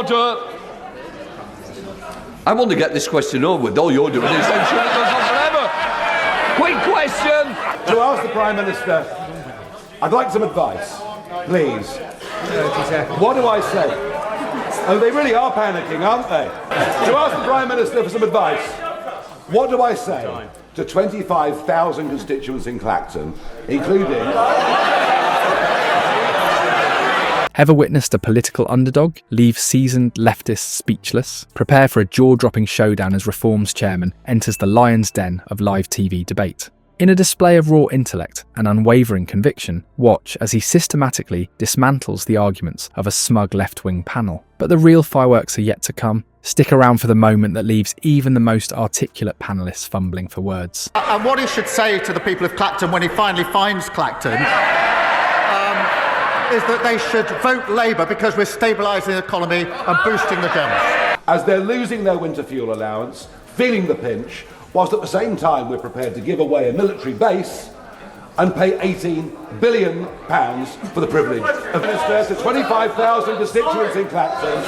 Order. I want to get this question over with. All you're doing is ensuring it goes on forever. Quick question. To ask the Prime Minister, I'd like some advice, please. What do I say? Oh, they really are panicking, aren't they? To ask the Prime Minister for some advice, what do I say to 25,000 constituents in Clacton, including... Ever witnessed a political underdog leave seasoned leftists speechless? Prepare for a jaw-dropping showdown as Reform's chairman enters the lion's den of live TV debate. In a display of raw intellect and unwavering conviction, watch as he systematically dismantles the arguments of a smug left-wing panel. But the real fireworks are yet to come. Stick around for the moment that leaves even the most articulate panelists fumbling for words. And what he should say to the people of Clacton when he finally finds Clacton is that they should vote Labour because we're stabilising the economy and boosting the Dems. As they're losing their winter fuel allowance, feeling the pinch, whilst at the same time we're prepared to give away a military base and pay £18 billion for the privilege of ministers to 25,000 constituents in Clacton,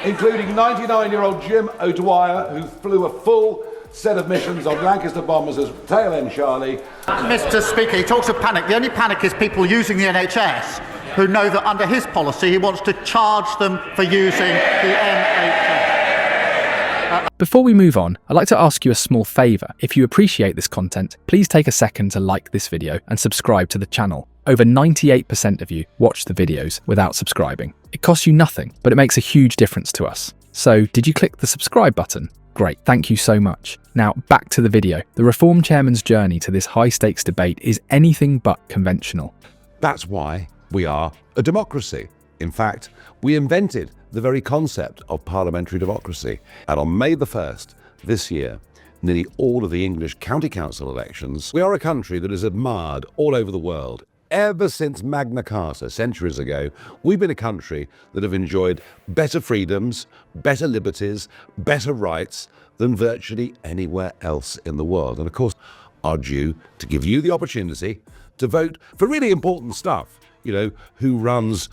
including 99-year-old Jim O'Dwyer, who flew a full set of missions on Lancaster bombers as tail end Charlie. Mr. Speaker, he talks of panic. The only panic is people using the NHS who know that under his policy he wants to charge them for using the NHS. Before we move on, I'd like to ask you a small favour. If you appreciate this content, please take a second to like this video and subscribe to the channel. Over 98% of you watch the videos without subscribing. It costs you nothing, but it makes a huge difference to us. So, did you click the subscribe button? Great, thank you so much. Now, back to the video. The Reform Chairman's journey to this high-stakes debate is anything but conventional. That's why we are a democracy. In fact, we invented the very concept of parliamentary democracy. And on May the 1st this year, nearly all of the English county council elections, we are a country that is admired all over the world. Ever since Magna Carta, centuries ago, we've been a country that have enjoyed better freedoms, better liberties, better rights than virtually anywhere else in the world. And of course, are due to give you the opportunity to vote for really important stuff. You know, who runs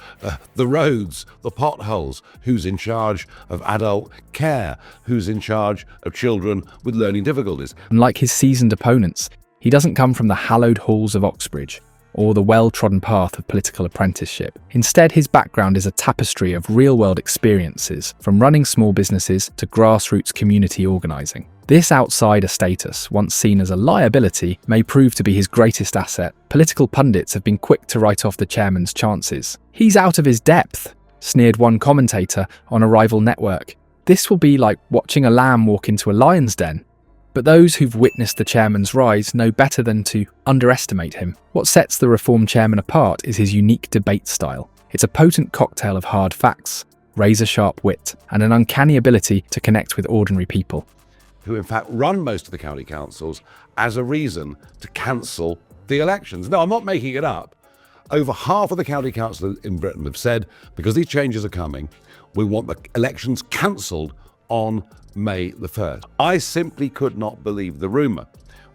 the roads, the potholes, who's in charge of adult care, who's in charge of children with learning difficulties. Unlike his seasoned opponents, he doesn't come from the hallowed halls of Oxbridge or the well-trodden path of political apprenticeship. Instead, his background is a tapestry of real-world experiences, from running small businesses to grassroots community organising. This outsider status, once seen as a liability, may prove to be his greatest asset. Political pundits have been quick to write off the chairman's chances. "He's out of his depth," sneered one commentator on a rival network. This will be like watching a lamb walk into a lion's den. But those who've witnessed the chairman's rise know better than to underestimate him. What sets the Reform chairman apart is his unique debate style. It's a potent cocktail of hard facts, razor-sharp wit, and an uncanny ability to connect with ordinary people. Who in fact run most of the county councils as a reason to cancel the elections. No, I'm not making it up. Over half of the county councils in Britain have said, because these changes are coming, we want the elections cancelled on May the 1st. I simply could not believe the rumour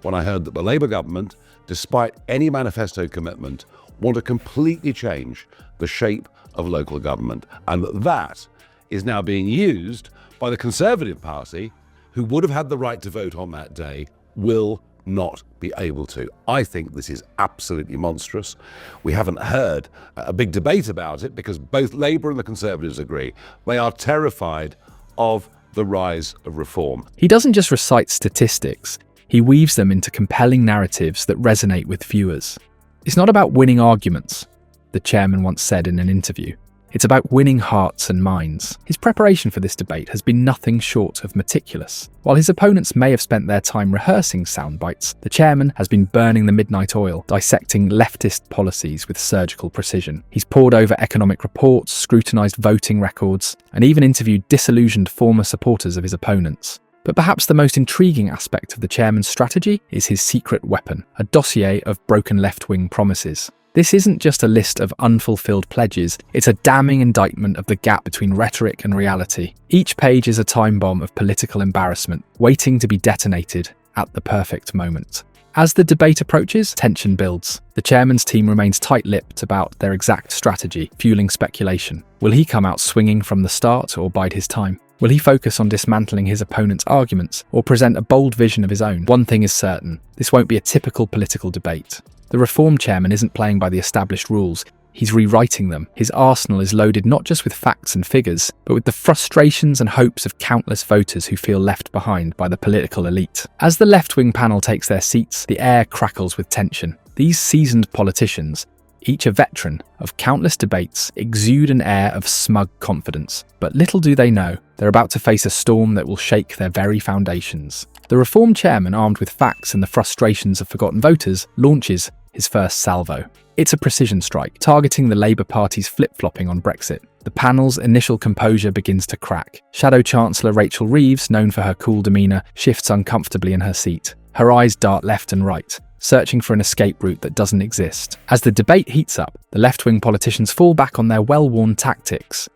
when I heard that the Labour government, despite any manifesto commitment, want to completely change the shape of local government, and that is now being used by the Conservative Party, who would have had the right to vote on that day, will not be able to. I think this is absolutely monstrous. We haven't heard a big debate about it because both Labour and the Conservatives agree. They are terrified of the rise of reform. He doesn't just recite statistics, he weaves them into compelling narratives that resonate with viewers. It's not about winning arguments, the chairman once said in an interview. It's about winning hearts and minds. His preparation for this debate has been nothing short of meticulous. While his opponents may have spent their time rehearsing sound bites, the chairman has been burning the midnight oil, dissecting leftist policies with surgical precision. He's pored over economic reports, scrutinised voting records, and even interviewed disillusioned former supporters of his opponents. But perhaps the most intriguing aspect of the chairman's strategy is his secret weapon, a dossier of broken left-wing promises. This isn't just a list of unfulfilled pledges, it's a damning indictment of the gap between rhetoric and reality. Each page is a time bomb of political embarrassment, waiting to be detonated at the perfect moment. As the debate approaches, tension builds. The chairman's team remains tight-lipped about their exact strategy, fueling speculation. Will he come out swinging from the start or bide his time? Will he focus on dismantling his opponent's arguments or present a bold vision of his own? One thing is certain, this won't be a typical political debate. The Reform chairman isn't playing by the established rules, he's rewriting them. His arsenal is loaded not just with facts and figures, but with the frustrations and hopes of countless voters who feel left behind by the political elite. As the left-wing panel takes their seats, the air crackles with tension. These seasoned politicians, each a veteran of countless debates, exude an air of smug confidence. But little do they know, they're about to face a storm that will shake their very foundations. The Reform chairman, armed with facts and the frustrations of forgotten voters, launches his first salvo. It's a precision strike, targeting the Labour Party's flip-flopping on Brexit. The panel's initial composure begins to crack. Shadow Chancellor Rachel Reeves, known for her cool demeanour, shifts uncomfortably in her seat. Her eyes dart left and right, searching for an escape route that doesn't exist. As the debate heats up, the left-wing politicians fall back on their well-worn tactics.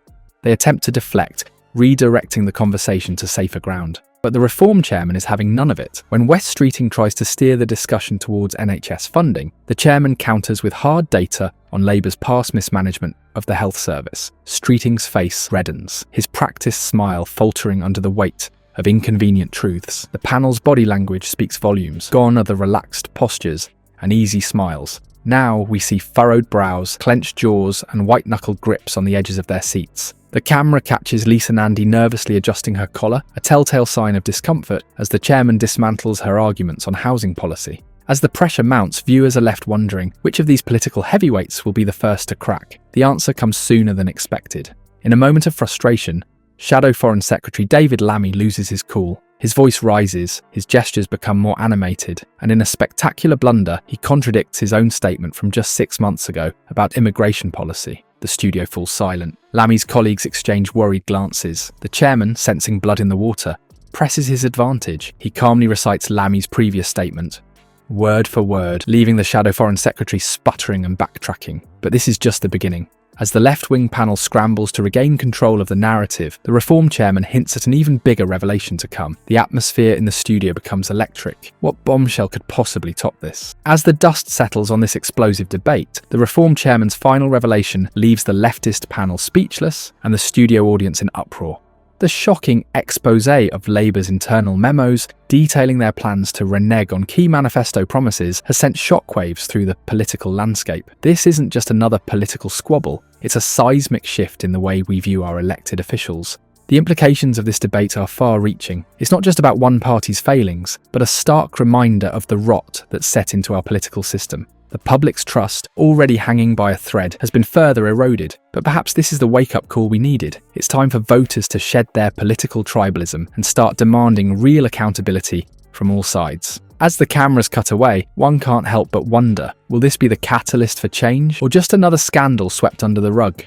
They attempt to deflect, redirecting the conversation to safer ground. But the Reform chairman is having none of it. When West Streeting tries to steer the discussion towards NHS funding, the chairman counters with hard data on Labour's past mismanagement of the health service. Streeting's face reddens, his practiced smile faltering under the weight of inconvenient truths. The panel's body language speaks volumes. Gone are the relaxed postures and easy smiles. Now we see furrowed brows, clenched jaws, and white-knuckled grips on the edges of their seats. The camera catches Lisa Nandy nervously adjusting her collar, a telltale sign of discomfort as the chairman dismantles her arguments on housing policy. As the pressure mounts, viewers are left wondering which of these political heavyweights will be the first to crack. The answer comes sooner than expected. In a moment of frustration, Shadow Foreign Secretary David Lammy loses his cool. His voice rises, his gestures become more animated, and in a spectacular blunder, he contradicts his own statement from just 6 months ago about immigration policy. The studio falls silent. Lammy's colleagues exchange worried glances. The chairman, sensing blood in the water, presses his advantage. He calmly recites Lammy's previous statement, word for word, leaving the Shadow Foreign Secretary sputtering and backtracking. But this is just the beginning. As the left-wing panel scrambles to regain control of the narrative, the Reform chairman hints at an even bigger revelation to come. The atmosphere in the studio becomes electric. What bombshell could possibly top this? As the dust settles on this explosive debate, the Reform chairman's final revelation leaves the leftist panel speechless and the studio audience in uproar. The shocking exposé of Labour's internal memos, detailing their plans to renege on key manifesto promises, has sent shockwaves through the political landscape. This isn't just another political squabble, it's a seismic shift in the way we view our elected officials. The implications of this debate are far-reaching. It's not just about one party's failings, but a stark reminder of the rot that's set into our political system. The public's trust, already hanging by a thread, has been further eroded. But perhaps this is the wake-up call we needed. It's time for voters to shed their political tribalism and start demanding real accountability from all sides. As the cameras cut away, one can't help but wonder, will this be the catalyst for change, or just another scandal swept under the rug?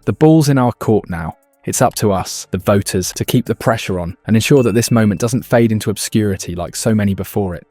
The ball's in our court now. It's up to us, the voters, to keep the pressure on and ensure that this moment doesn't fade into obscurity like so many before it.